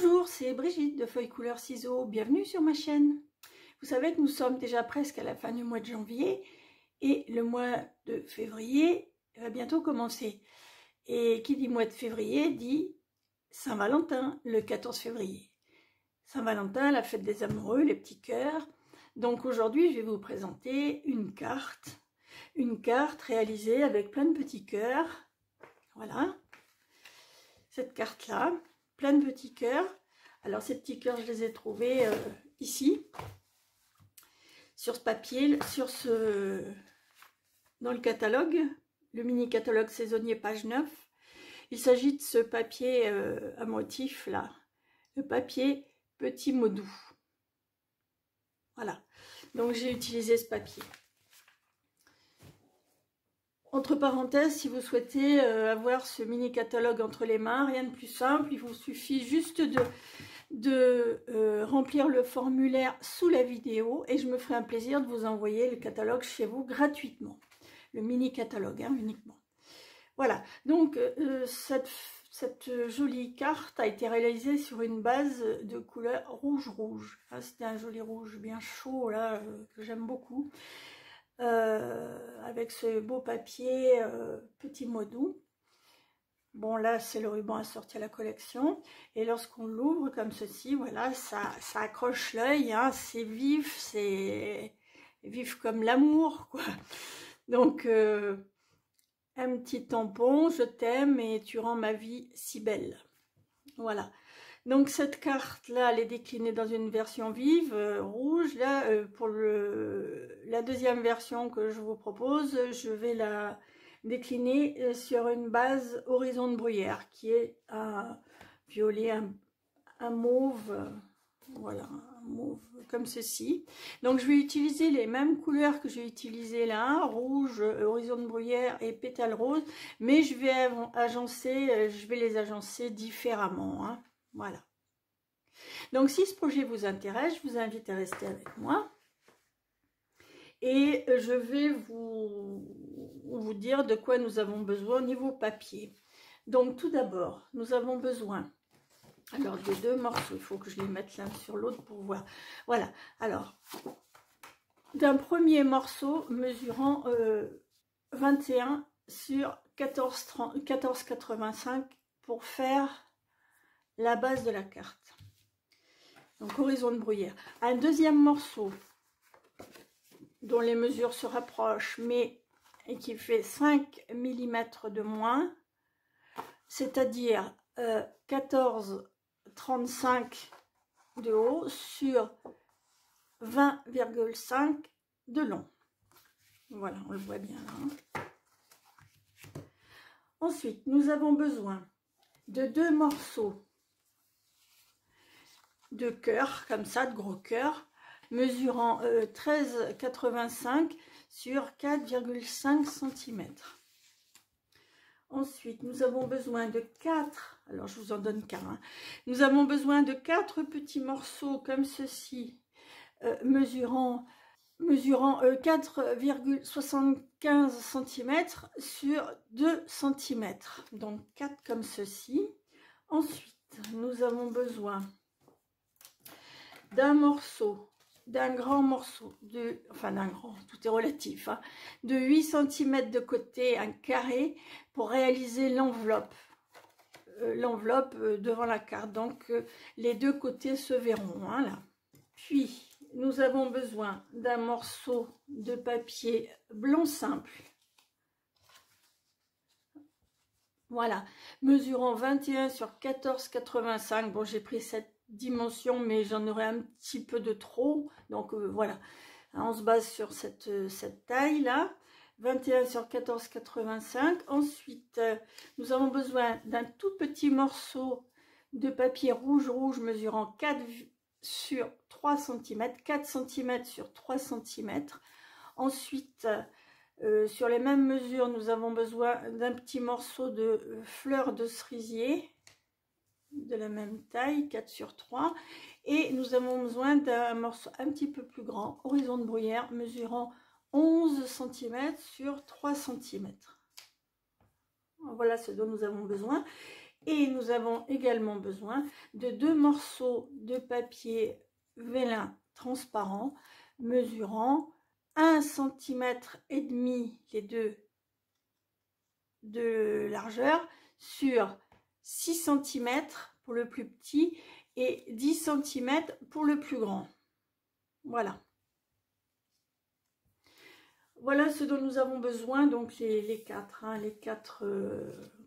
Bonjour, c'est Brigitte de Feuilles Couleurs Ciseaux, bienvenue sur ma chaîne. Vous savez que nous sommes déjà presque à la fin du mois de janvier et le mois de février va bientôt commencer. Et qui dit mois de février dit Saint-Valentin, le 14 février. Saint-Valentin, la fête des amoureux, les petits cœurs. Donc aujourd'hui, je vais vous présenter une carte réalisée avec plein de petits cœurs. Voilà, cette carte-là. Plein de petits cœurs. Alors ces petits cœurs, je les ai trouvés ici, sur ce papier, dans le catalogue, le mini catalogue saisonnier page 9. Il s'agit de ce papier à motif là, le papier petit mot doux. Voilà, donc j'ai utilisé ce papier. Entre parenthèses, si vous souhaitez avoir ce mini catalogue entre les mains, rien de plus simple, il vous suffit juste de remplir le formulaire sous la vidéo et je me ferai un plaisir de vous envoyer le catalogue chez vous gratuitement. Le mini catalogue, hein, uniquement. Voilà, donc cette jolie carte a été réalisée sur une base de couleur rouge-rouge. Enfin, c'était un joli rouge bien chaud là, que j'aime beaucoup. Avec ce beau papier petit mot doux. Bon, là c'est le ruban assorti à la collection et lorsqu'on l'ouvre comme ceci, voilà, ça accroche l'œil, hein, c'est vif comme l'amour, quoi. Donc un petit tampon, je t'aime et tu rends ma vie si belle. Voilà. Donc cette carte là, elle est déclinée dans une version vive, rouge. Là, pour la deuxième version que je vous propose, je vais la décliner sur une base horizon de bruyère, qui est un violet, un mauve, voilà, un mauve comme ceci. Donc je vais utiliser les mêmes couleurs que j'ai utilisées là, rouge, horizon de bruyère et pétale rose, mais je vais les agencer différemment, hein. Voilà. Donc si ce projet vous intéresse, je vous invite à rester avec moi. Et je vais vous dire de quoi nous avons besoin au niveau papier. Donc tout d'abord, nous avons besoin alors de deux morceaux. Il faut que je les mette l'un sur l'autre pour voir. Voilà. Alors, d'un premier morceau mesurant 21 sur 14,85 pour faire la base de la carte. Donc horizon de bruyère. Un deuxième morceau dont les mesures se rapprochent, mais et qui fait 5 mm de moins, c'est-à-dire 14,35 de haut sur 20,5 de long. Voilà, on le voit bien là. Ensuite, nous avons besoin de deux morceaux de cœur, comme ça, de gros cœur, mesurant 13,85 sur 4,5 cm. Ensuite, nous avons besoin de 4, alors je vous en donne qu'un, hein. Nous avons besoin de 4 petits morceaux comme ceci, mesurant 4,75 cm sur 2 cm. Donc 4 comme ceci. Ensuite, nous avons besoin d'un grand morceau, tout est relatif, hein, de 8 cm de côté, un carré, pour réaliser l'enveloppe devant la carte. Donc les deux côtés se verront, hein, là. Puis nous avons besoin d'un morceau de papier blanc simple, voilà, mesurant 21 sur 14,85. Bon, j'ai pris cette dimension, mais j'en aurais un petit peu de trop, donc voilà, on se base sur cette taille là, 21 sur 14,85. Ensuite, nous avons besoin d'un tout petit morceau de papier rouge mesurant 4 sur 3 cm, 4 cm sur 3 cm. Ensuite, sur les mêmes mesures, nous avons besoin d'un petit morceau de fleurs de cerisier de la même taille, 4 sur 3, et nous avons besoin d'un morceau un petit peu plus grand, horizon de bruyère, mesurant 11 cm sur 3 cm. Voilà ce dont nous avons besoin. Et nous avons également besoin de 2 morceaux de papier vélin transparent mesurant 1,5 cm les deux de largeur sur 6 cm pour le plus petit et 10 cm pour le plus grand. Voilà. Voilà ce dont nous avons besoin, donc les quatre, hein,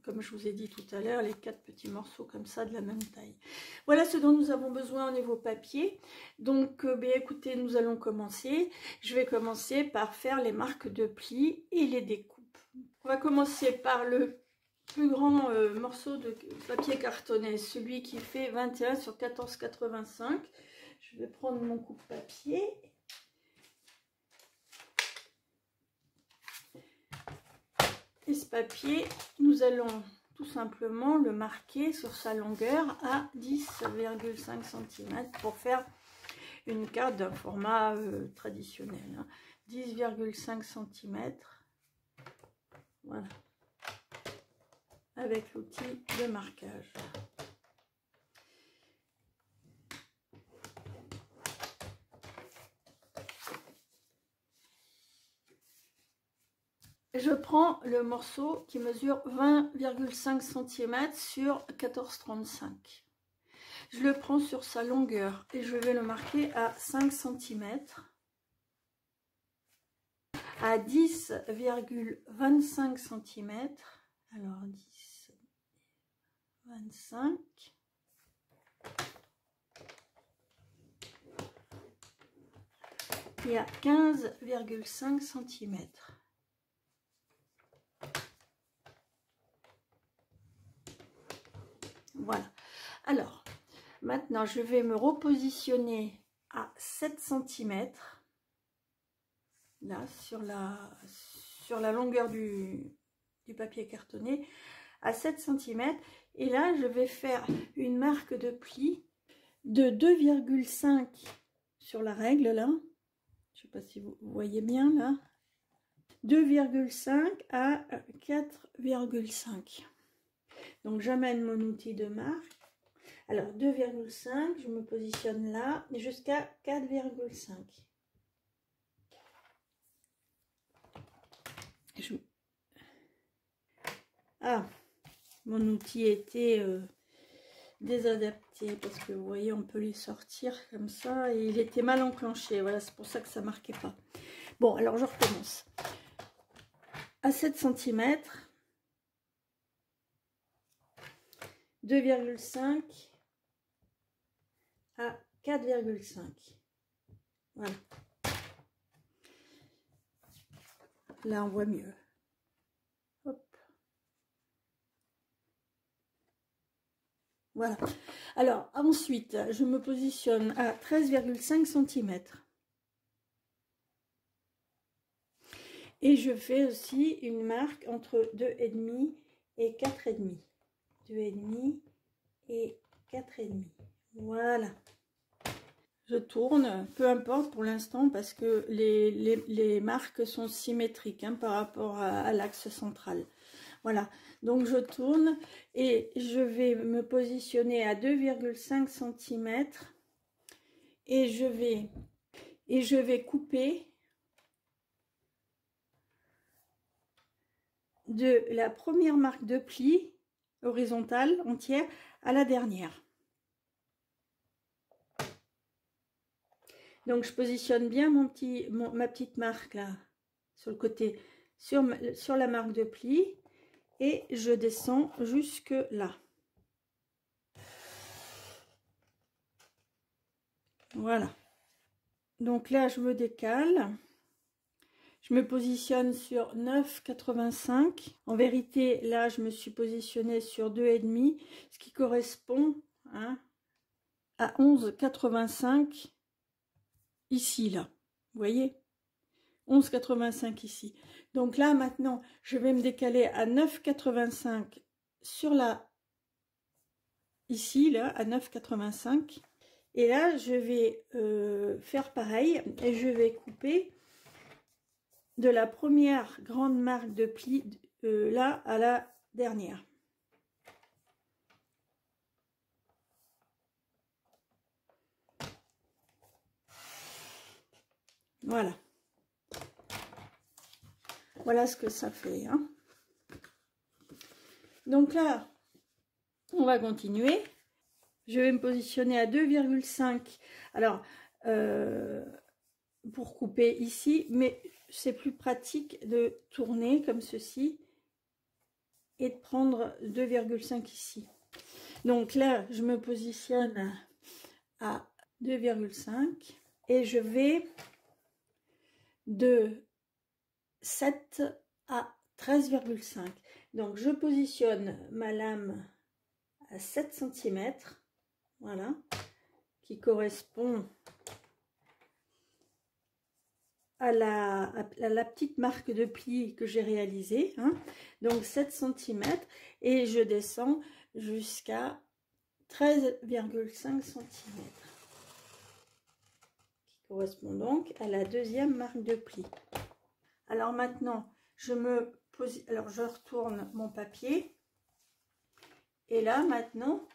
comme je vous ai dit tout à l'heure, les 4 petits morceaux comme ça de la même taille. Voilà ce dont nous avons besoin au niveau papier. Donc, écoutez, nous allons commencer. Je vais commencer par faire les marques de plis et les découpes. On va commencer par le plus grand morceau de papier cartonné, celui qui fait 21 sur 14,85. Je vais prendre mon coupe-papier. Et ce papier, nous allons tout simplement le marquer sur sa longueur à 10,5 cm pour faire une carte d'un format traditionnel. Hein. 10,5 cm. Voilà. Avec l'outil de marquage. Je prends le morceau qui mesure 20,5 cm sur 14,35. Je le prends sur sa longueur et je vais le marquer à 5 cm. À 10,25 cm. Alors 10, 25. Et à 15,5 cm. Voilà. Alors, maintenant, je vais me repositionner à 7 cm. Là, sur la longueur du papier cartonné, à 7 cm. Et là, je vais faire une marque de pli de 2,5 sur la règle, là. Je ne sais pas si vous voyez bien, là. 2,5 à 4,5. Donc j'amène mon outil de marque. Alors 2,5, je me positionne là jusqu'à 4,5. Ah, mon outil était désadapté parce que vous voyez, on peut les sortir comme ça et il était mal enclenché. Voilà, c'est pour ça que ça marquait pas. Bon, alors je recommence. À 7 cm. 2,5 à 4,5. Voilà. Là, on voit mieux. Hop. Voilà. Alors, ensuite, je me positionne à 13,5 cm. Et je fais aussi une marque entre 2,5 et 4,5. 2,5 et 4,5. Voilà. Je tourne, peu importe pour l'instant parce que les marques sont symétriques hein, par rapport à l'axe central. Voilà, donc je tourne et je vais me positionner à 2,5 cm et je vais couper de la première marque de pli horizontale entière à la dernière. Donc je positionne bien ma petite marque là sur le côté sur la marque de pli et je descends jusque là. Voilà. Donc là je me décale. Je me positionne sur 9,85. En vérité, là, je me suis positionnée sur 2,5, ce qui correspond hein, à 11,85 ici, là. Vous voyez 11,85 ici. Donc là, maintenant, je vais me décaler à 9,85 sur la... Ici, là, à 9,85. Et là, je vais faire pareil et je vais couper de la première grande marque de pli là à la dernière. Voilà. Voilà ce que ça fait. Hein. Donc là, on va continuer. Je vais me positionner à 2,5. Alors, pour couper ici, mais c'est plus pratique de tourner comme ceci et de prendre 2,5 ici. Donc là, je me positionne à 2,5 et je vais de 7 à 13,5. Donc je positionne ma lame à 7 cm, voilà, qui correspond à la petite marque de pli que j'ai réalisée, hein. Donc 7 cm, et je descends jusqu'à 13,5 cm, qui correspond donc à la deuxième marque de pli. Alors maintenant, je retourne mon papier, et là maintenant,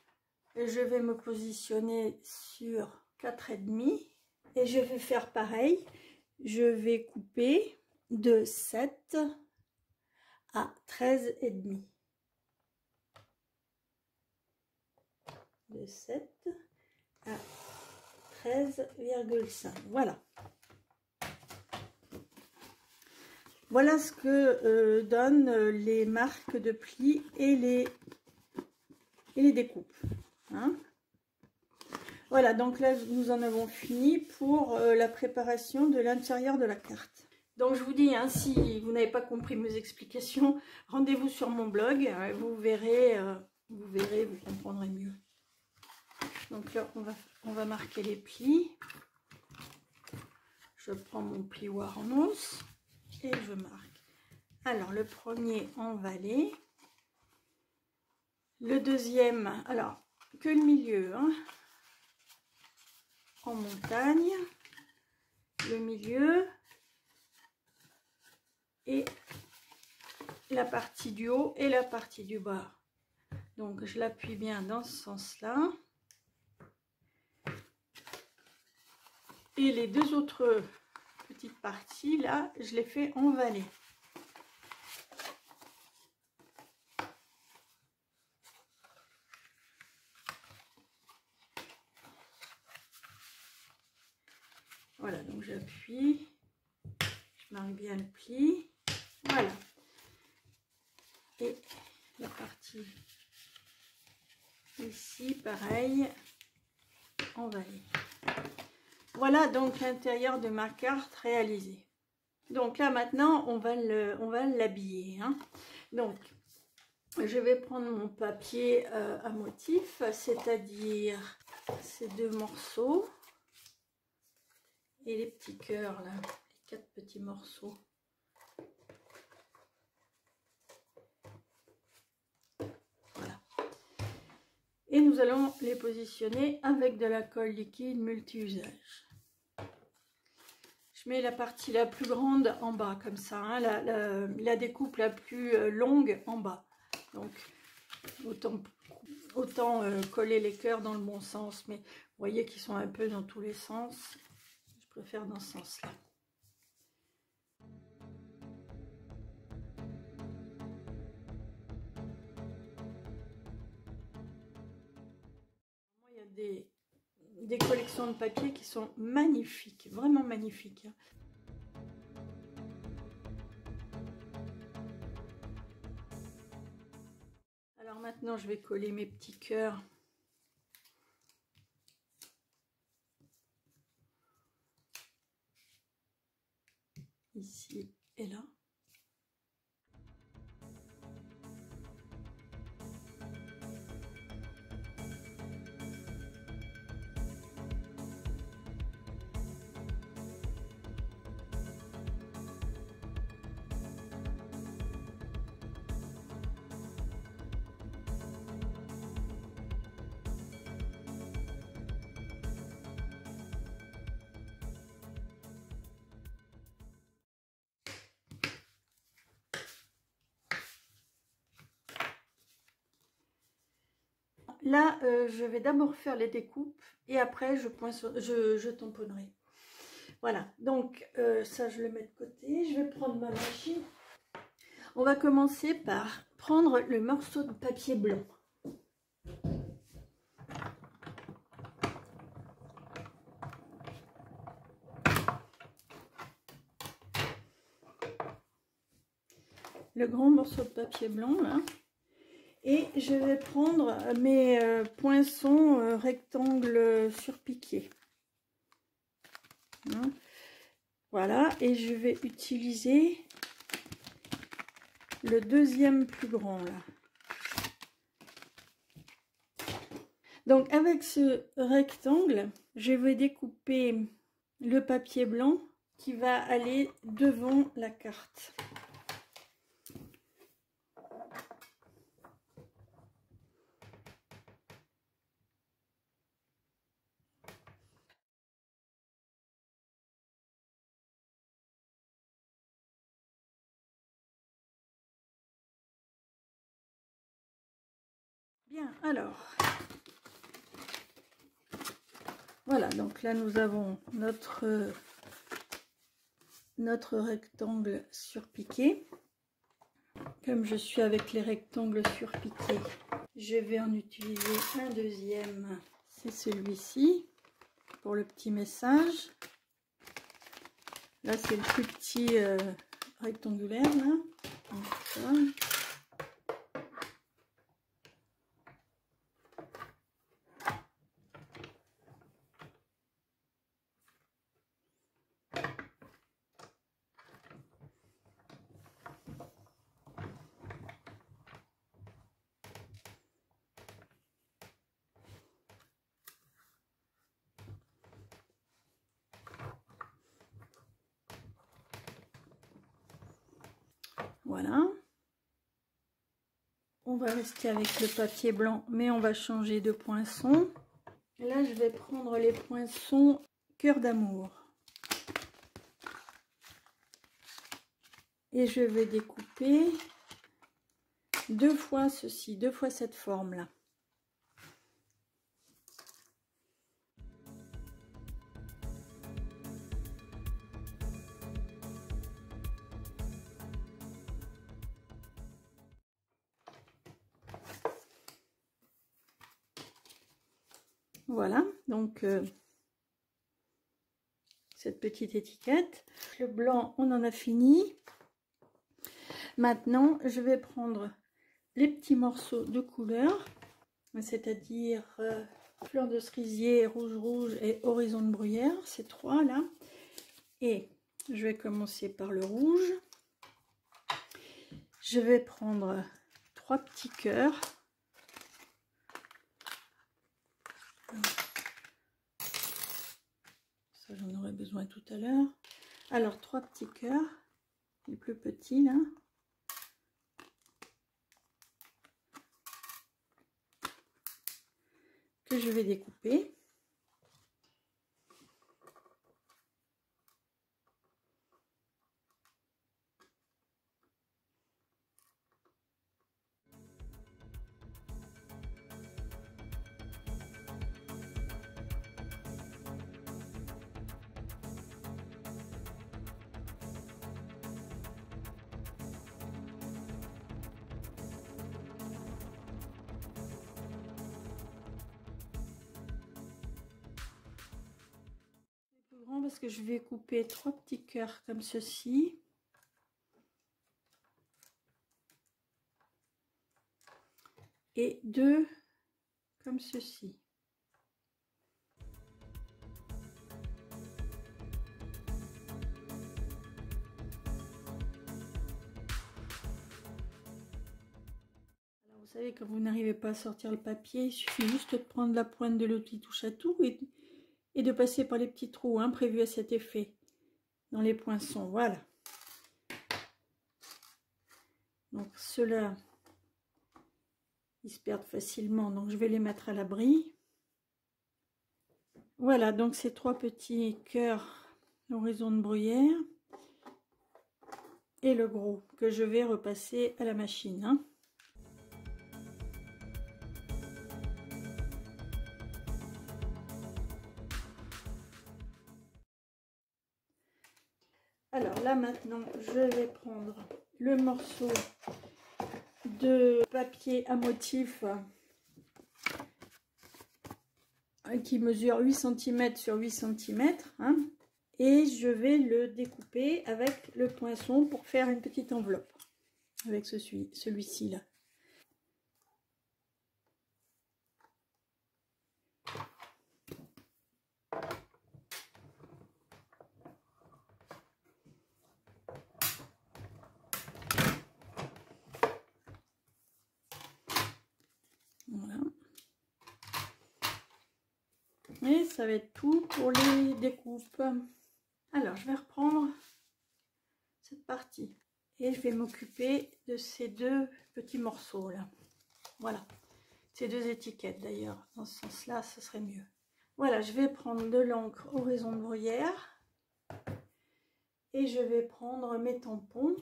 je vais me positionner sur 4,5 et je vais faire pareil. Je vais couper de 7 à 13,5. De 7 à 13,5. Voilà. Voilà ce que donnent les marques de plis et les découpes. Hein. Voilà, donc là, nous en avons fini pour la préparation de l'intérieur de la carte. Donc, je vous dis, hein, si vous n'avez pas compris mes explications, rendez-vous sur mon blog, vous verrez, vous comprendrez mieux. Donc là, on va marquer les plis. Je prends mon plioir en os et je marque. Alors, le premier en valet. Le deuxième, alors, que le milieu, hein. En montagne, le milieu et la partie du haut et la partie du bas. Donc je l'appuie bien dans ce sens-là. Et les deux autres petites parties, là, je les fais en valet. Voilà, donc j'appuie, je marque bien le pli, voilà. Et la partie ici, pareil, en valet. Voilà donc l'intérieur de ma carte réalisée. Donc là maintenant, on va l'habiller. Hein. Donc, je vais prendre mon papier à motif, c'est-à-dire ces deux morceaux. Et les petits cœurs là, les 4 petits morceaux. Voilà. Et nous allons les positionner avec de la colle liquide multi-usage. Je mets la partie la plus grande en bas, comme ça, hein, la découpe la plus longue en bas. Donc, autant coller les cœurs dans le bon sens, mais vous voyez qu'ils sont un peu dans tous les sens. Je préfère dans ce sens-là. Il y a des collections de papier qui sont magnifiques, vraiment magnifiques. Alors maintenant, je vais coller mes petits cœurs. Ici et là. Là, je vais d'abord faire les découpes et après je tamponnerai. Voilà, donc ça je le mets de côté. Je vais prendre ma machine. On va commencer par prendre le morceau de papier blanc. Le grand morceau de papier blanc là. Et je vais prendre mes poinçons rectangles surpiqués. Hein. Voilà, et je vais utiliser le deuxième plus grand là. Donc avec ce rectangle, je vais découper le papier blanc qui va aller devant la carte. Bien, alors, voilà, donc là nous avons notre rectangle surpiqué. Comme je suis avec les rectangles surpiqués, je vais en utiliser un deuxième, c'est celui-ci, pour le petit message. Là c'est le plus petit rectangulaire, là. Donc, ça. Voilà. On va rester avec le papier blanc, mais on va changer de poinçon. Là, je vais prendre les poinçons cœur d'amour. Et je vais découper deux fois ceci, deux fois cette forme-là. Voilà, donc cette petite étiquette. Le blanc, on en a fini. Maintenant, je vais prendre les petits morceaux de couleur, c'est-à-dire fleur de cerisier, rouge et horizon de bruyère, ces trois là. Et je vais commencer par le rouge. Je vais prendre trois petits cœurs. Ça, j'en aurai besoin tout à l'heure. Alors, trois petits cœurs, les plus petits là. Que je vais découper. Parce que je vais couper trois petits cœurs comme ceci. Et deux comme ceci. Alors vous savez, quand vous n'arrivez pas à sortir le papier, il suffit juste de prendre la pointe de l'outil touche à tout et de passer par les petits trous prévus à cet effet dans les poinçons. Voilà. Donc ceux-là, ils se perdent facilement, donc je vais les mettre à l'abri. Voilà, donc ces trois petits cœurs horizon de bruyère et le gros que je vais repasser à la machine. là maintenant, je vais prendre le morceau de papier à motif qui mesure 8 cm sur 8 cm. Hein, et je vais le découper avec le poinçon pour faire une petite enveloppe avec celui-ci là. Voilà. Et ça va être tout pour les découpes. Alors, je vais reprendre cette partie et je vais m'occuper de ces deux petits morceaux là. Voilà, ces deux étiquettes d'ailleurs. Dans ce sens-là, ce serait mieux. Voilà, je vais prendre de l'encre horizon de bruyère et je vais prendre mes tampons.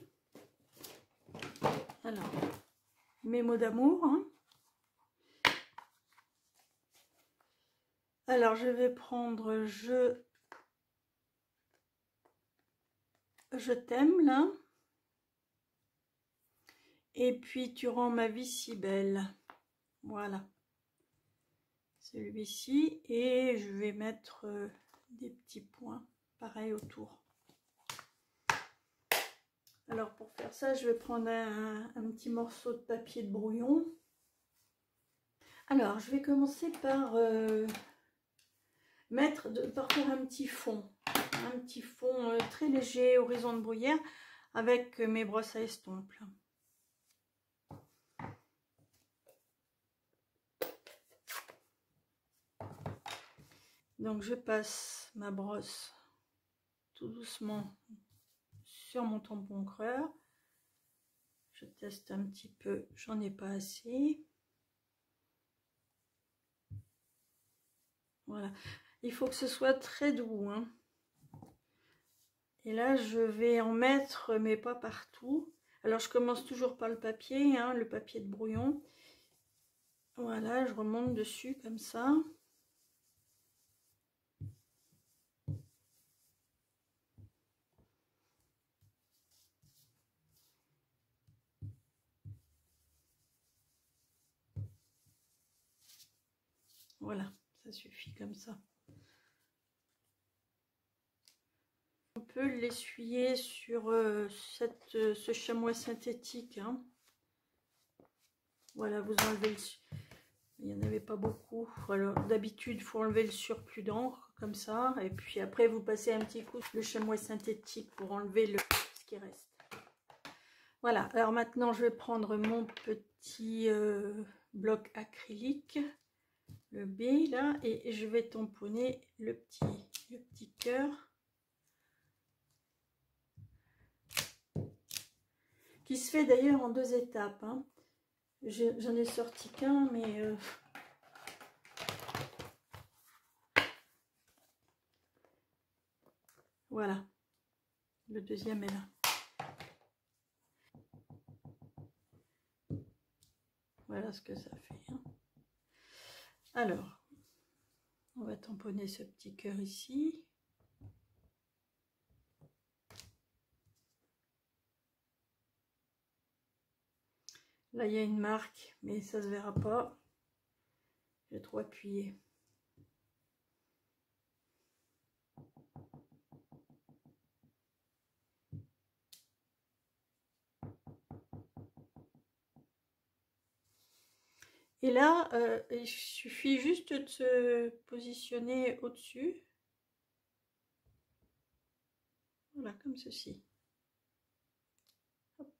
Alors, mes mots d'amour. Hein. Alors, je vais prendre je t'aime là. Et puis, tu rends ma vie si belle. Voilà. Celui-ci. Et je vais mettre des petits points pareil autour. Alors, pour faire ça, je vais prendre un petit morceau de papier de brouillon. Alors, je vais commencer par faire un petit fond. Un petit fond très léger, horizon de bruyère, avec mes brosses à estompes. Donc, je passe ma brosse tout doucement sur mon tampon creux. Je teste un petit peu, j'en ai pas assez. Voilà, il faut que ce soit très doux. Hein. Et là, je vais en mettre, mais pas partout. Alors, je commence toujours par le papier, hein, le papier de brouillon. Voilà, je remonte dessus comme ça. Voilà, ça suffit comme ça. On peut l'essuyer sur ce chamois synthétique. Hein. Voilà, vous enlevez le... Il n'y en avait pas beaucoup. Alors d'habitude, il faut enlever le surplus d'encre, comme ça. Et puis après, vous passez un petit coup sur le chamois synthétique pour enlever ce qui reste. Voilà, alors maintenant, je vais prendre mon petit bloc acrylique. Le B là, et je vais tamponner le petit cœur qui se fait d'ailleurs en 2 étapes. Hein. J'en ai sorti qu'un, mais voilà, le deuxième est là. Voilà ce que ça fait. Hein. Alors, on va tamponner ce petit cœur ici. Là, il y a une marque, mais ça se verra pas. J'ai trop appuyé. Et là, il suffit juste de se positionner au-dessus. Voilà, comme ceci. Hop.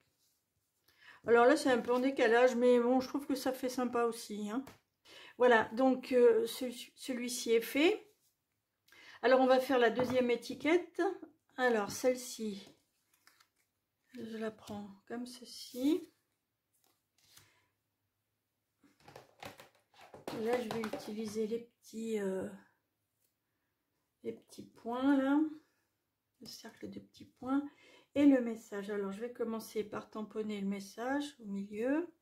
Alors là, c'est un peu en décalage, mais bon, je trouve que ça fait sympa aussi. Hein. Voilà, donc celui-ci est fait. Alors, on va faire la deuxième étiquette. Alors, celle-ci, je la prends comme ceci. Là, je vais utiliser les petits points, là. Le cercle de petits points. Et le message. Alors, je vais commencer par tamponner le message au milieu.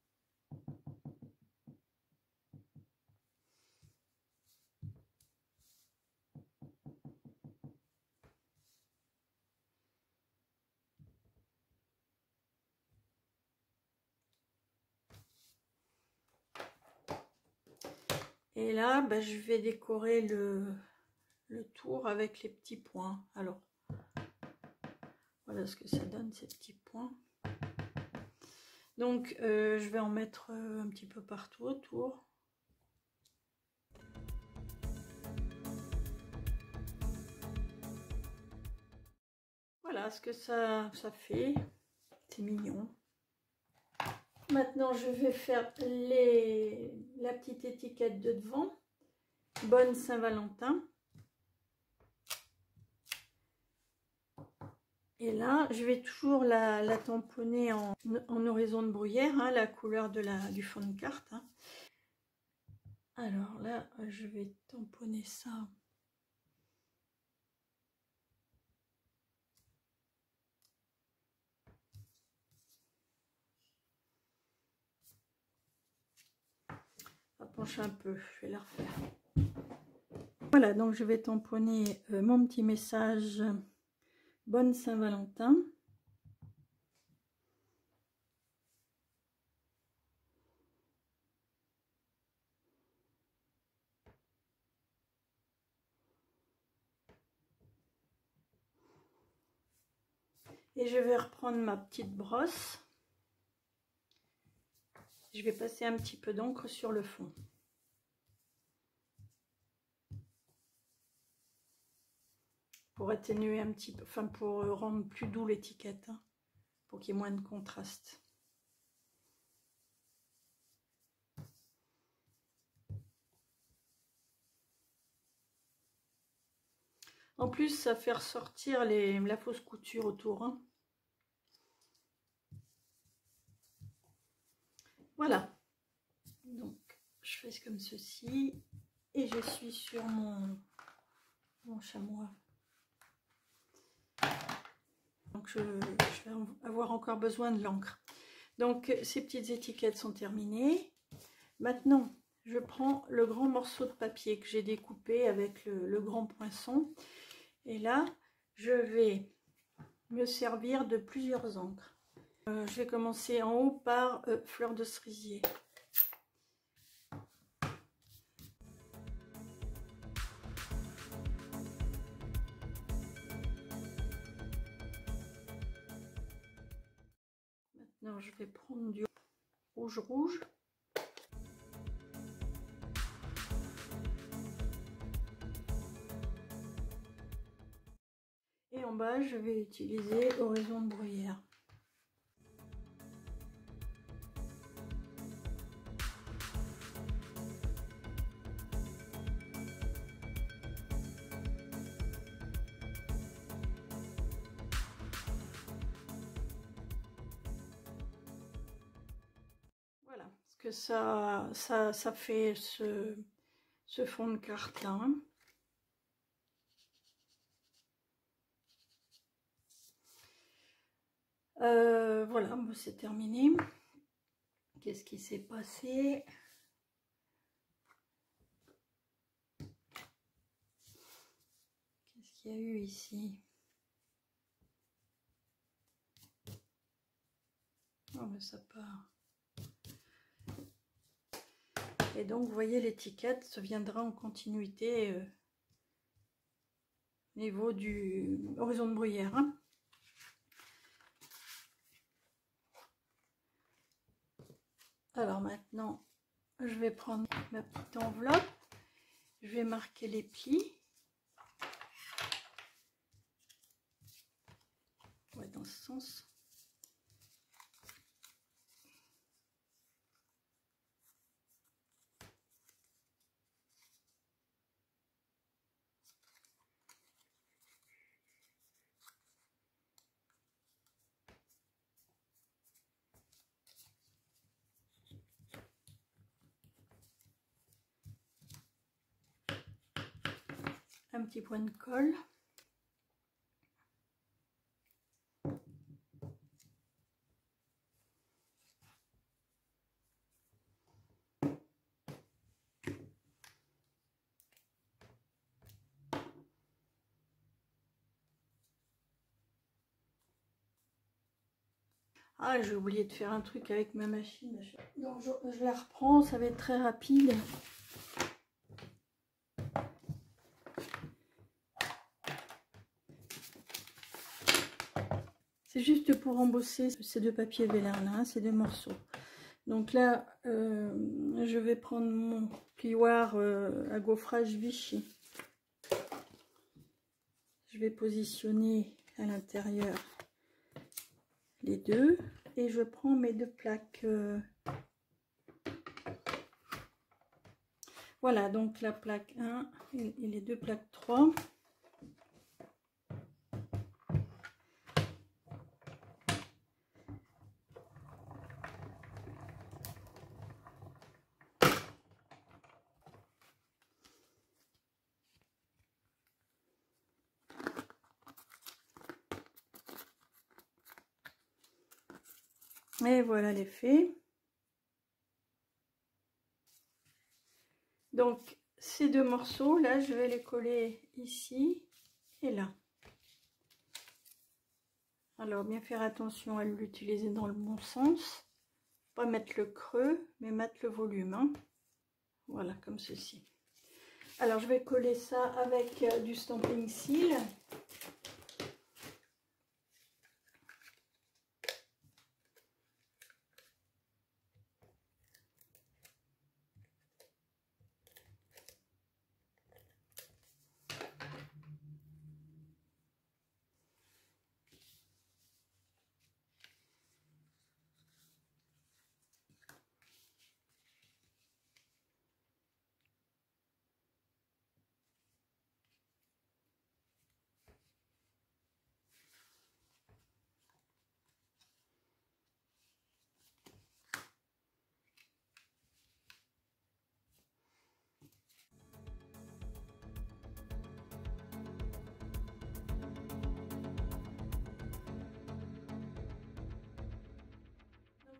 Et là, ben, je vais décorer le tour avec les petits points. Alors, voilà ce que ça donne, ces petits points. Donc, je vais en mettre un petit peu partout autour. Voilà ce que ça fait. C'est mignon. Maintenant, je vais faire la petite étiquette de devant. Bonne Saint-Valentin. Et là, je vais toujours la tamponner en horizon de bruyère, hein, la couleur du fond de carte. Hein. Alors là, je vais tamponner ça. Ça penche un peu, je vais la refaire. Voilà, donc je vais tamponner mon petit message Bonne Saint-Valentin. Et je vais reprendre ma petite brosse. Je vais passer un petit peu d'encre sur le fond. Pour atténuer un petit peu, enfin pour rendre plus doux l'étiquette, hein, pour qu'il y ait moins de contraste. En plus, ça fait ressortir la fausse couture autour. Hein. Voilà. Donc, je fais comme ceci. Et je suis sur mon chamois. Donc, je vais avoir encore besoin de l'encre. Donc, ces petites étiquettes sont terminées. Maintenant, je prends le grand morceau de papier que j'ai découpé avec le grand poinçon. Et là, je vais me servir de plusieurs encres. Je vais commencer en haut par fleur de cerisier. Maintenant, je vais prendre du rouge. Et en bas, je vais utiliser horizon de bruyère. Voilà, parce que ça fait ce fond de carte là. Hein. Voilà, c'est terminé. Qu'est-ce qui s'est passé? Qu'est-ce qu'il y a eu ici? Oh, mais ça part. Et donc, vous voyez, l'étiquette se viendra en continuité au niveau du horizon de bruyère. Hein. Alors maintenant, je vais prendre ma petite enveloppe. Je vais marquer les plis. Ouais, dans ce sens. Un petit point de colle. Ah, j'ai oublié de faire un truc avec ma machine. Donc je la reprends, ça va être très rapide. C'est juste pour embosser ces deux papiers vélin là, hein, ces deux morceaux. Donc là, je vais prendre mon plioir à gaufrage Vichy. Je vais positionner à l'intérieur les deux et je prends mes deux plaques. Voilà, donc la plaque 1 et les deux plaques 3. Et voilà l'effet. Donc ces deux morceaux là, je vais les coller ici et là. Alors bien faire attention à l'utiliser dans le bon sens, pas mettre le creux mais mettre le volume, hein. Voilà, comme ceci. Alors je vais coller ça avec du stamping seal.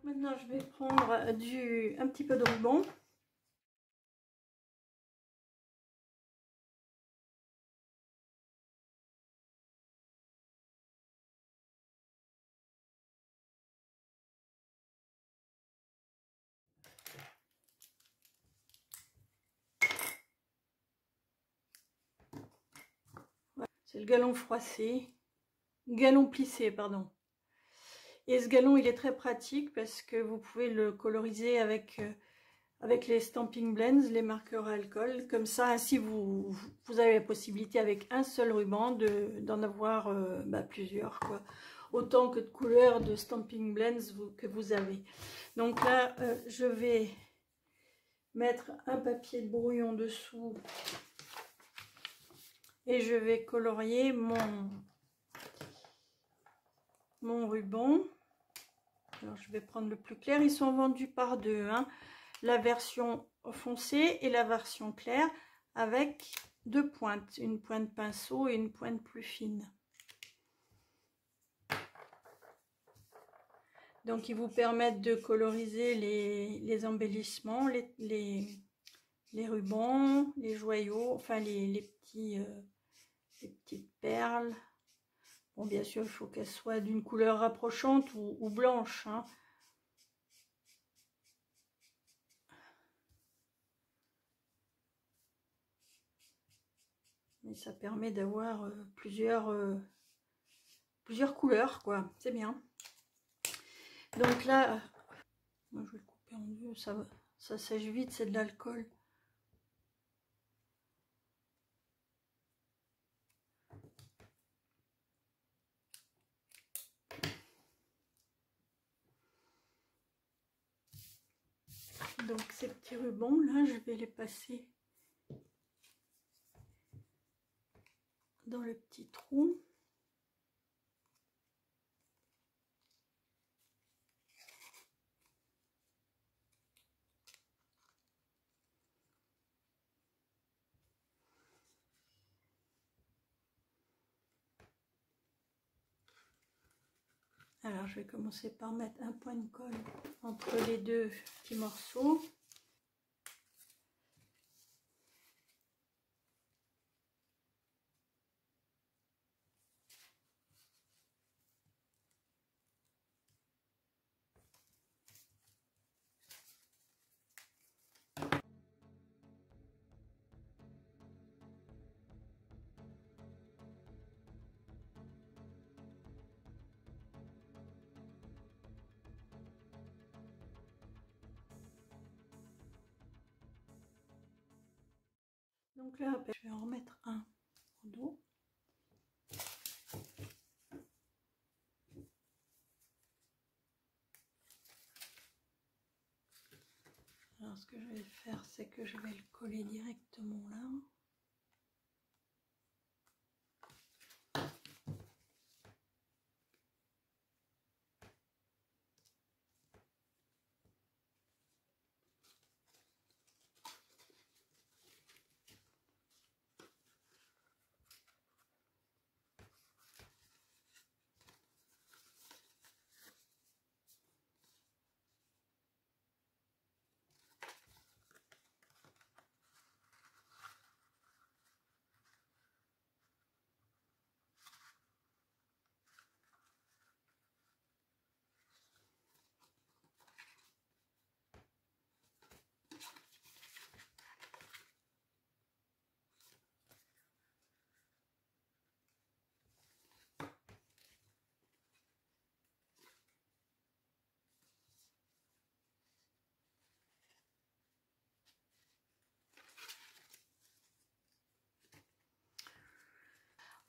Maintenant, je vais prendre un petit peu de ruban. Voilà. C'est le galon froissé, galon plissé, pardon. Et ce galon, il est très pratique parce que vous pouvez le coloriser avec les Stampin' Blends, les marqueurs à alcool. Comme ça, ainsi vous avez la possibilité avec un seul ruban d'en avoir plusieurs, quoi. Autant que de couleurs de Stampin' Blends que vous avez. Donc là, je vais mettre un papier de brouillon dessous et je vais colorier mon ruban. Alors je vais prendre le plus clair, ils sont vendus par deux, hein. La version foncée et la version claire avec deux pointes, une pointe pinceau et une pointe plus fine. Donc ils vous permettent de coloriser les embellissements, les rubans, les joyaux, enfin les petites perles. Bon, bien sûr, il faut qu'elles soient d'une couleur rapprochante ou blanche, hein. Mais ça permet d'avoir plusieurs couleurs, quoi. C'est bien. Donc là, moi je vais le couper en deux, ça sèche vite, c'est de l'alcool. Donc ces petits rubans là, je vais les passer dans le petit trou. Alors je vais commencer par mettre un point de colle entre les deux petits morceaux. Donc là, je vais en remettre un au dos. Alors ce que je vais faire, c'est que je vais le coller directement là.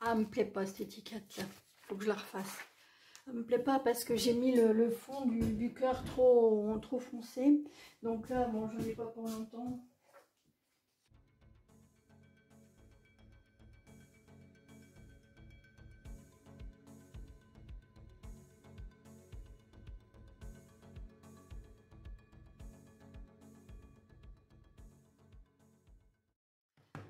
Ah, elle me plaît pas cette étiquette là, faut que je la refasse. Elle me plaît pas parce que j'ai mis le fond du cœur trop foncé. Donc là, bon, j'en ai pas pour longtemps.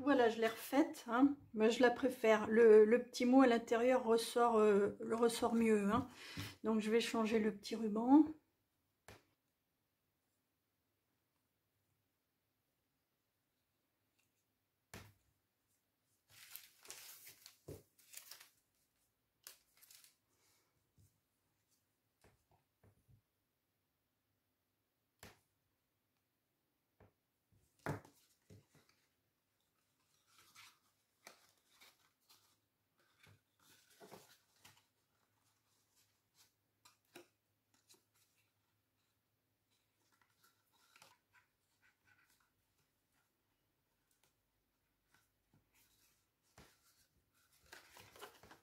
Voilà, je l'ai refaite, hein. Mais je la préfère. Le petit mot à l'intérieur ressort, ressort mieux, hein. Donc je vais changer le petit ruban.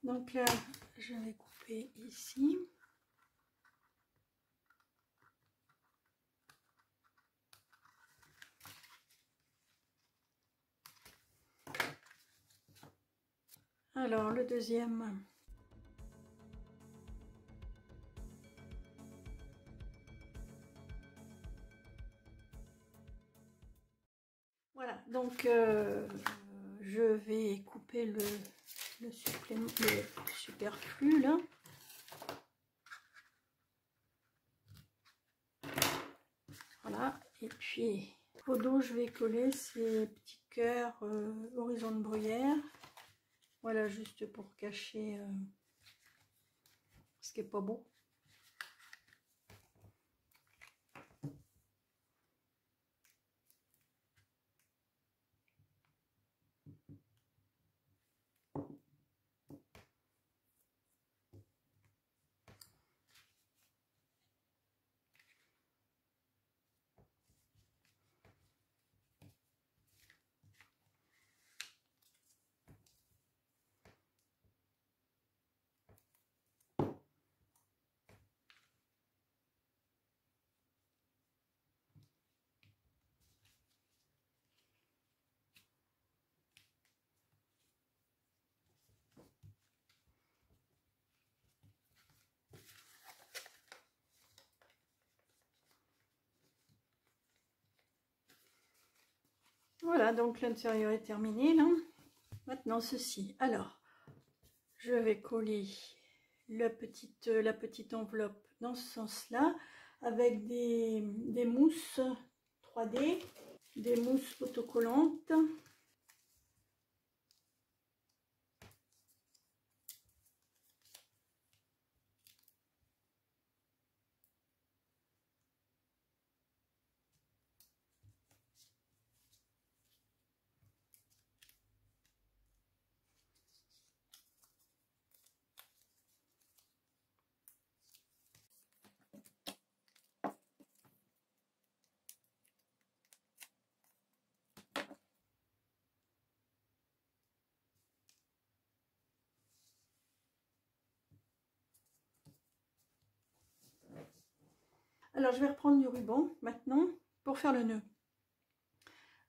Donc là, je vais couper ici. Alors, le deuxième. Voilà, donc je vais couper le supplément, le superflu là. Voilà, et puis au dos, je vais coller ces petits cœurs horizon de bruyère. Voilà, juste pour cacher ce qui est pas beau. Voilà, donc l'intérieur est terminé là. Maintenant ceci. Alors, je vais coller la petite enveloppe dans ce sens-là avec des mousses 3D, des mousses autocollantes. Alors, je vais reprendre du ruban maintenant pour faire le nœud.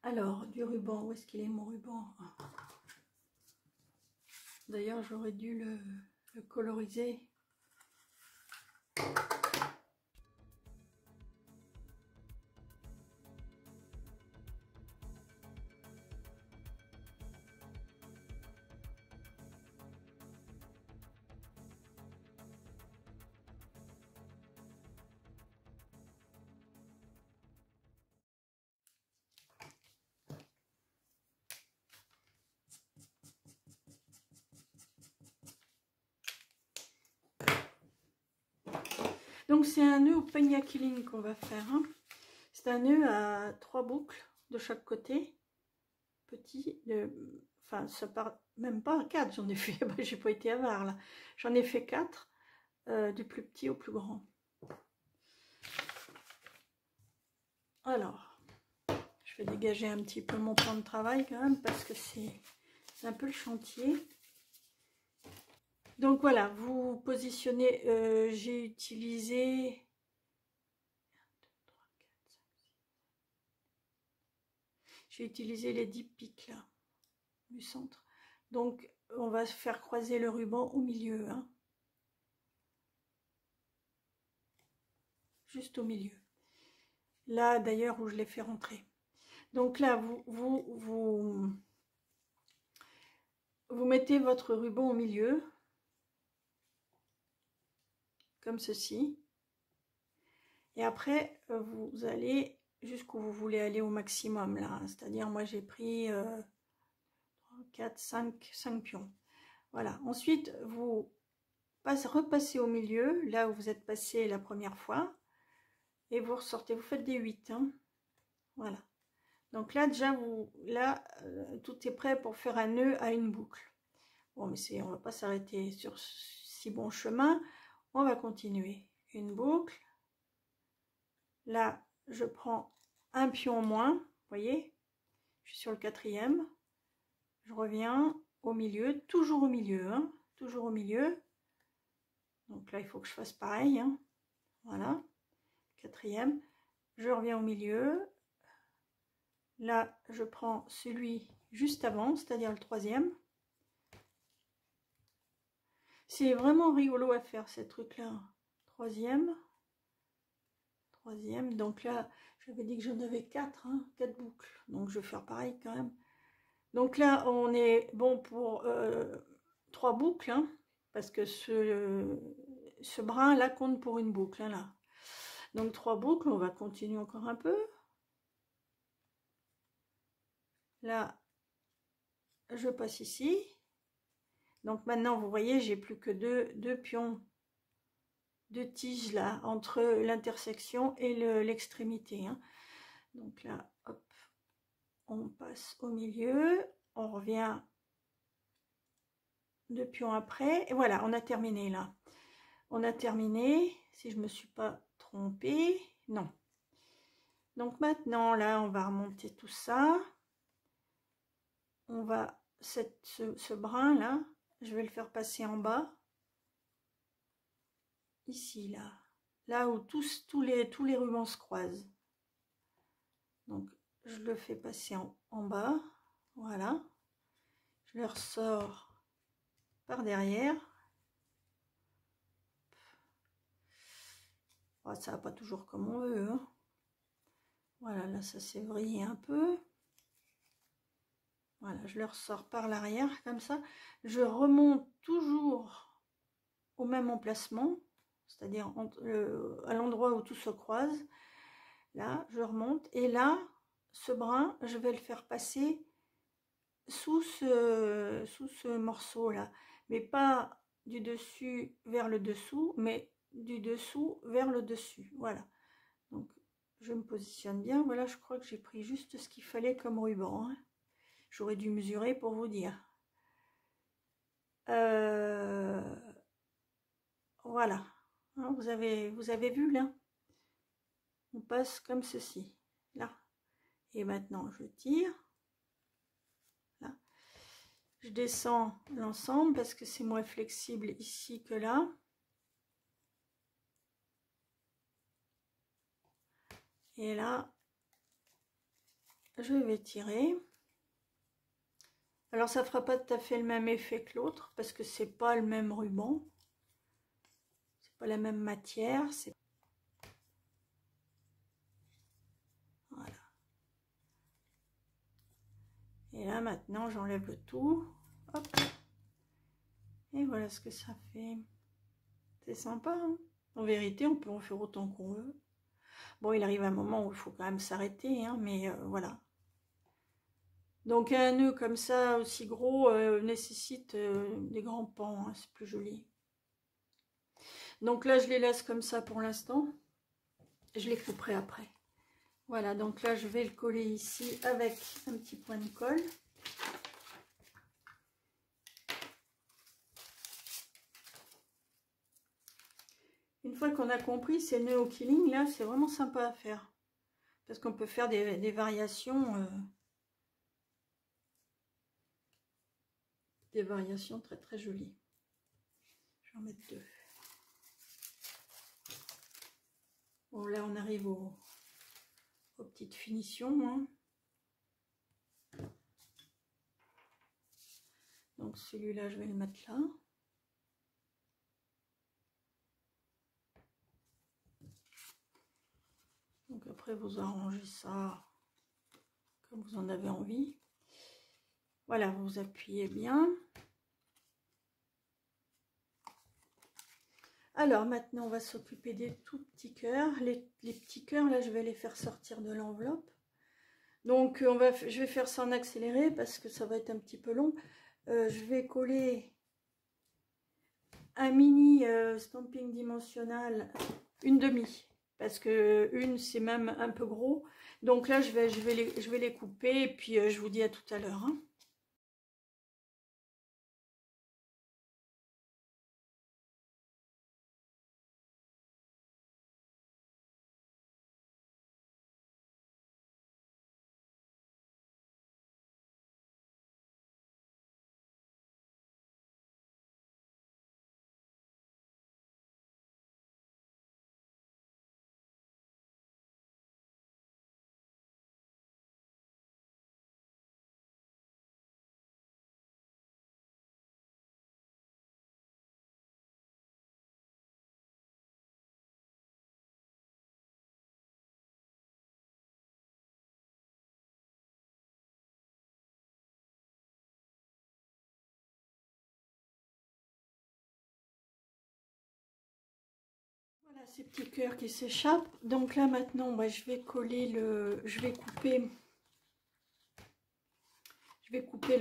Alors, du ruban, où est-ce qu'il est mon ruban? D'ailleurs, j'aurais dû le coloriser. Donc c'est un nœud au peigne killing qu'on va faire. Hein. C'est un nœud à 3 boucles de chaque côté. Petit, enfin ça part même pas à 4, j'en ai fait, j'ai pas été avare là. J'en ai fait 4, du plus petit au plus grand. Alors, je vais dégager un petit peu mon plan de travail quand même parce que c'est un peu le chantier. Donc voilà, vous positionnez, j'ai utilisé les 10 pics là, du centre. Donc on va faire croiser le ruban au milieu, hein. Juste au milieu. Là d'ailleurs où je l'ai fait rentrer. Donc là, vous mettez votre ruban au milieu, comme ceci. Et après, vous allez jusqu'où vous voulez aller au maximum, là. C'est-à-dire, moi, j'ai pris 4, 5 pions. Voilà. Ensuite, vous repassez au milieu, là où vous êtes passé la première fois. Et vous ressortez, vous faites des 8. Hein. Voilà. Donc là, déjà, tout est prêt pour faire un nœud à une boucle. Bon, mais on ne va pas s'arrêter sur si bon chemin. On va continuer. Une boucle. Là, je prends un pion en moins. Vous voyez, je suis sur le 4e. Je reviens au milieu, toujours au milieu. Hein, toujours au milieu. Donc là, il faut que je fasse pareil. Hein, voilà. 4e. Je reviens au milieu. Là, je prends celui juste avant, c'est-à-dire le 3e. C'est vraiment rigolo à faire, ces trucs-là. 3e. Donc là, j'avais dit que j'en avais 4, hein, 4 boucles. Donc je vais faire pareil quand même. Donc là, on est bon pour 3 boucles, hein, parce que ce brin-là compte pour une boucle. Hein, là. Donc 3 boucles, on va continuer encore un peu. Là, je passe ici. Donc maintenant, vous voyez, j'ai plus que deux pions de tige là, entre l'intersection et l'extrémité. Hein. Donc là, hop, on passe au milieu, on revient 2 pions après, et voilà, on a terminé là. On a terminé, si je me suis pas trompée, non. Donc maintenant, là, on va remonter tout ça. On va, ce brin là, je vais le faire passer en bas. Ici, là où tous les rubans se croisent. Donc, je le fais passer en bas, voilà. Je le ressors par derrière. Oh, ça va pas toujours comme on veut. Hein. Voilà, là, ça s'est vrillé un peu. Voilà, je le ressors par l'arrière, comme ça. Je remonte toujours au même emplacement, c'est-à-dire à l'endroit où tout se croise. Là, je remonte. Et là, ce brin, je vais le faire passer sous ce morceau-là. Mais pas du dessus vers le dessous, mais du dessous vers le dessus. Voilà. Donc, je me positionne bien. Voilà, je crois que j'ai pris juste ce qu'il fallait comme ruban. Hein. J'aurais dû mesurer pour vous dire. Voilà. Hein, vous avez vu là? On passe comme ceci. Là. Et maintenant, je tire. Là. Je descends l'ensemble parce que c'est moins flexible ici que là. Et là, je vais tirer. Alors ça fera pas tout à fait le même effet que l'autre parce que c'est pas le même ruban, c'est pas la même matière. Voilà. Et là maintenant j'enlève le tout. Hop. Et voilà ce que ça fait. C'est sympa, hein. En vérité, on peut en faire autant qu'on veut. Bon, il arrive un moment où il faut quand même s'arrêter, hein, mais voilà. Donc un nœud comme ça, aussi gros, nécessite des grands pans, hein, c'est plus joli. Donc là, je les laisse comme ça pour l'instant. Je les couperai après. Voilà, donc là, je vais le coller ici avec un petit point de colle. Une fois qu'on a compris ces nœuds au killing, là, c'est vraiment sympa à faire. Parce qu'on peut faire des variations. Des variations très très jolies. Je vais en mettre 2. Bon, là, on arrive aux petites finitions. Hein. Donc, celui-là, je vais le mettre là. Donc, après, vous arrangez ça comme vous en avez envie. Voilà, vous appuyez bien. Alors, maintenant, on va s'occuper des tout petits cœurs. Les petits cœurs, là, je vais les faire sortir de l'enveloppe. Donc, je vais faire ça en accéléré parce que ça va être un petit peu long. Je vais coller un mini stamping dimensionnel, une demi, parce que une c'est même un peu gros. Donc là, je vais les couper et puis je vous dis à tout à l'heure. Hein. Voilà ces petits cœurs qui s'échappent. Donc là maintenant, bah, je vais couper le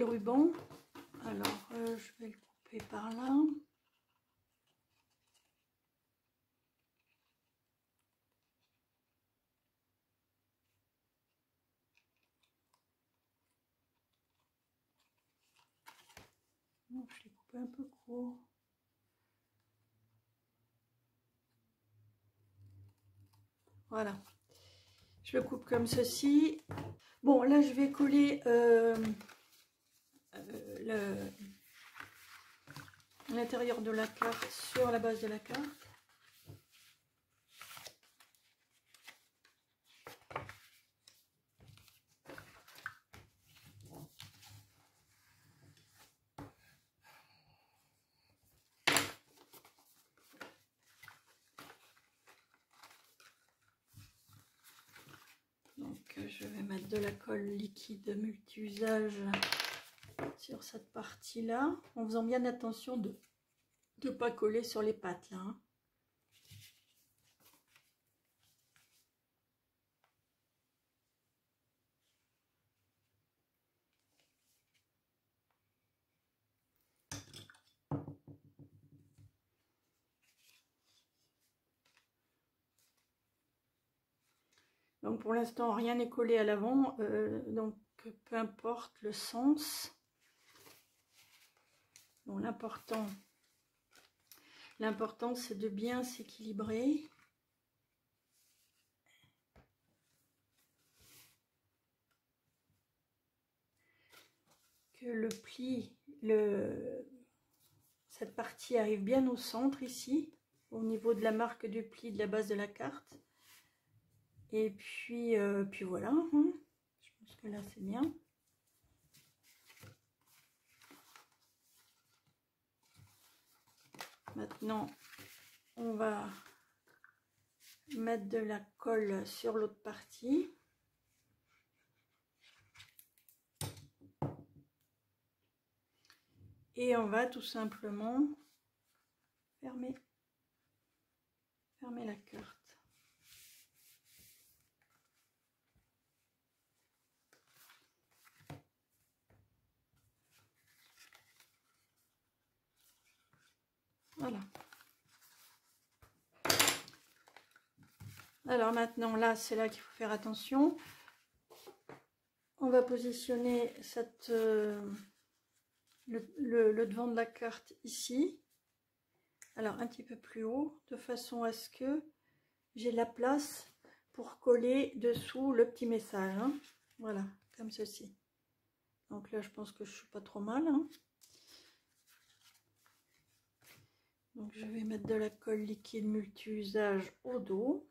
ruban. Alors je vais le couper par là. Non, je l'ai coupé un peu court. Voilà. Je le coupe comme ceci. Bon, là, je vais coller l'intérieur de la carte sur la base de la carte. Donc, je vais mettre de la colle liquide multi-usage sur cette partie-là, en faisant bien attention de ne pas coller sur les pattes, là. Hein. Donc pour l'instant rien n'est collé à l'avant, donc peu importe le sens. Bon, l'important c'est de bien s'équilibrer. Que le pli, cette partie arrive bien au centre ici, au niveau de la marque du pli de la base de la carte. Et puis voilà, hein. Je pense que là c'est bien. Maintenant, on va mettre de la colle sur l'autre partie. Et on va tout simplement fermer la carte. Voilà. Alors maintenant, là, c'est là qu'il faut faire attention. On va positionner le devant de la carte ici. Alors, un petit peu plus haut, de façon à ce que j'ai la place pour coller dessous le petit message. Hein. Voilà, comme ceci. Donc là, je pense que je suis pas trop mal. Hein. Donc, je vais mettre de la colle liquide multi-usage au dos.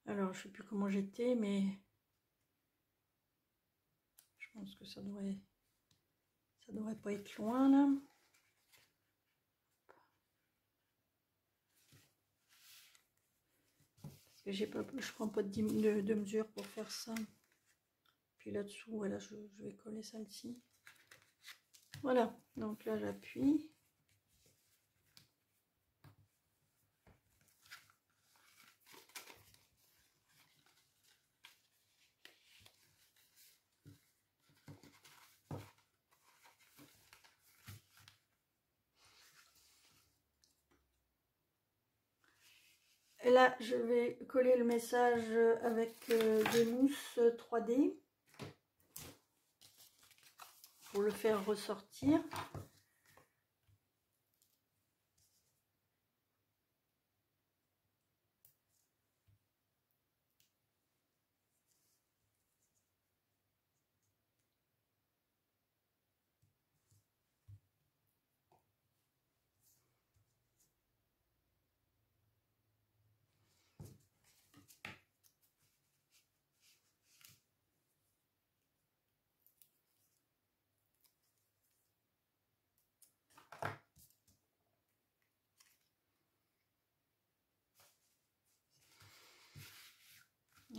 Alors, je sais plus comment j'étais, mais je pense que ça devrait pas être loin là. Parce que je prends pas de mesure pour faire ça. Puis là-dessous, voilà, je vais coller ça ici. Voilà, donc là j'appuie. Et là, je vais coller le message avec des mousses 3D pour le faire ressortir.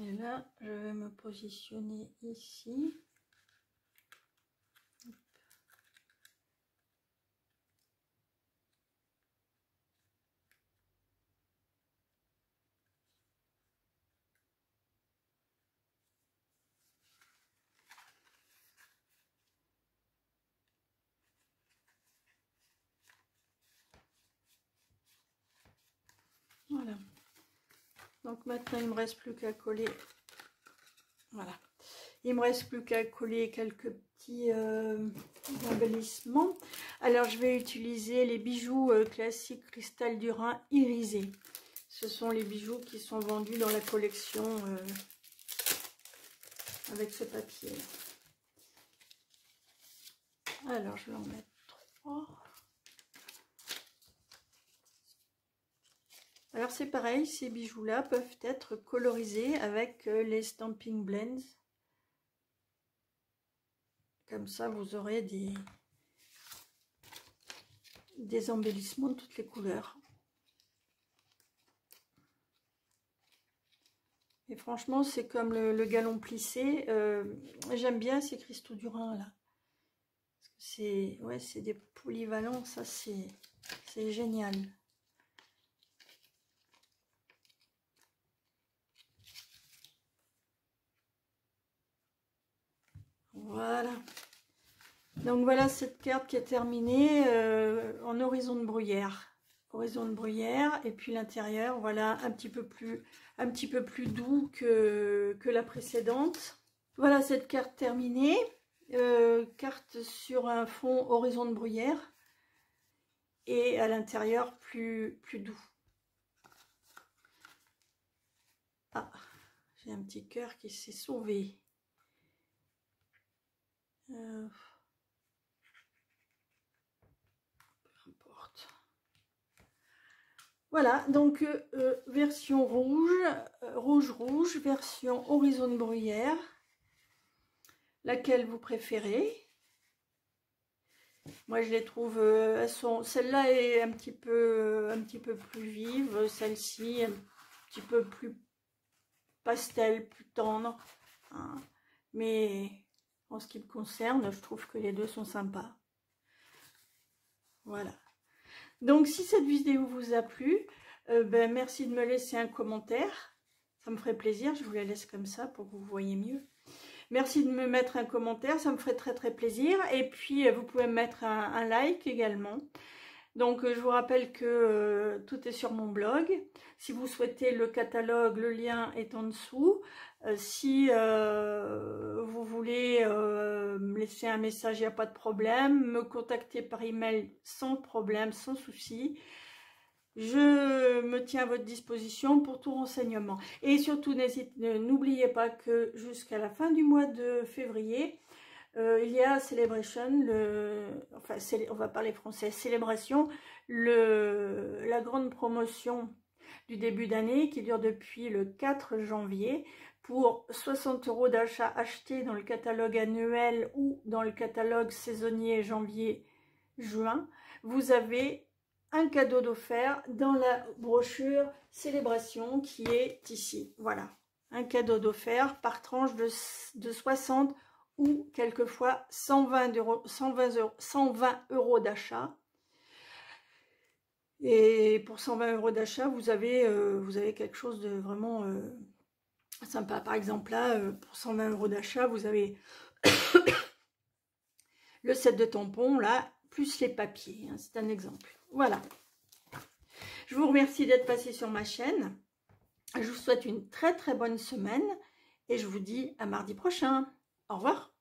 Et là, je vais me positionner ici. Voilà. Donc maintenant, il me reste plus qu'à coller. Voilà. Il me reste plus qu'à coller quelques petits embellissements. Alors, je vais utiliser les bijoux classiques Cristal du Rhin irisés. Ce sont les bijoux qui sont vendus dans la collection avec ce papier. Alors, je vais en mettre 3. Alors, c'est pareil, ces bijoux-là peuvent être colorisés avec les Stampin' Blends. Comme ça, vous aurez des embellissements de toutes les couleurs. Et franchement, c'est comme le galon plissé. J'aime bien ces cristaux du Rhin, là. C'est des polyvalents, ça, c'est génial. Voilà. Donc voilà cette carte qui est terminée en horizon de bruyère. Horizon de bruyère, et puis l'intérieur, voilà, un petit peu plus doux que la précédente. Voilà cette carte terminée. Carte sur un fond horizon de bruyère. Et à l'intérieur plus doux. Ah, j'ai un petit cœur qui s'est sauvé. Voilà, donc version rouge, rouge, version horizon de bruyère, laquelle vous préférez? Moi je les trouve, celle-là est un petit peu plus vive, celle-ci un petit peu plus pastel, plus tendre, hein. Mais en ce qui me concerne, je trouve que les deux sont sympas. Voilà. Donc si cette vidéo vous a plu, merci de me laisser un commentaire. Ça me ferait plaisir, je vous la laisse comme ça pour que vous voyez mieux. Merci de me mettre un commentaire, ça me ferait très plaisir. Et puis vous pouvez me mettre un like également. Donc je vous rappelle que tout est sur mon blog. Si vous souhaitez le catalogue, le lien est en dessous. Si vous voulez me laisser un message, il n'y a pas de problème. Me contacter par email sans problème, sans souci. Je me tiens à votre disposition pour tout renseignement. Et surtout, n'oubliez pas que jusqu'à la fin du mois de février, il y a Celebration, on va parler français, Célébration, la grande promotion du début d'année qui dure depuis le 4 janvier. Pour 60 € d'achat achetés dans le catalogue annuel ou dans le catalogue saisonnier janvier-juin, vous avez un cadeau d'offert dans la brochure Célébration qui est ici. Voilà, un cadeau d'offert par tranche de 60 ou quelquefois 120 € d'achat. Et pour 120 € d'achat, vous avez quelque chose de vraiment sympa. Par exemple, là, pour 120 € d'achat, vous avez le set de tampons, là, plus les papiers. Hein, c'est un exemple. Voilà. Je vous remercie d'être passé sur ma chaîne. Je vous souhaite une très bonne semaine et je vous dis à mardi prochain. Au revoir.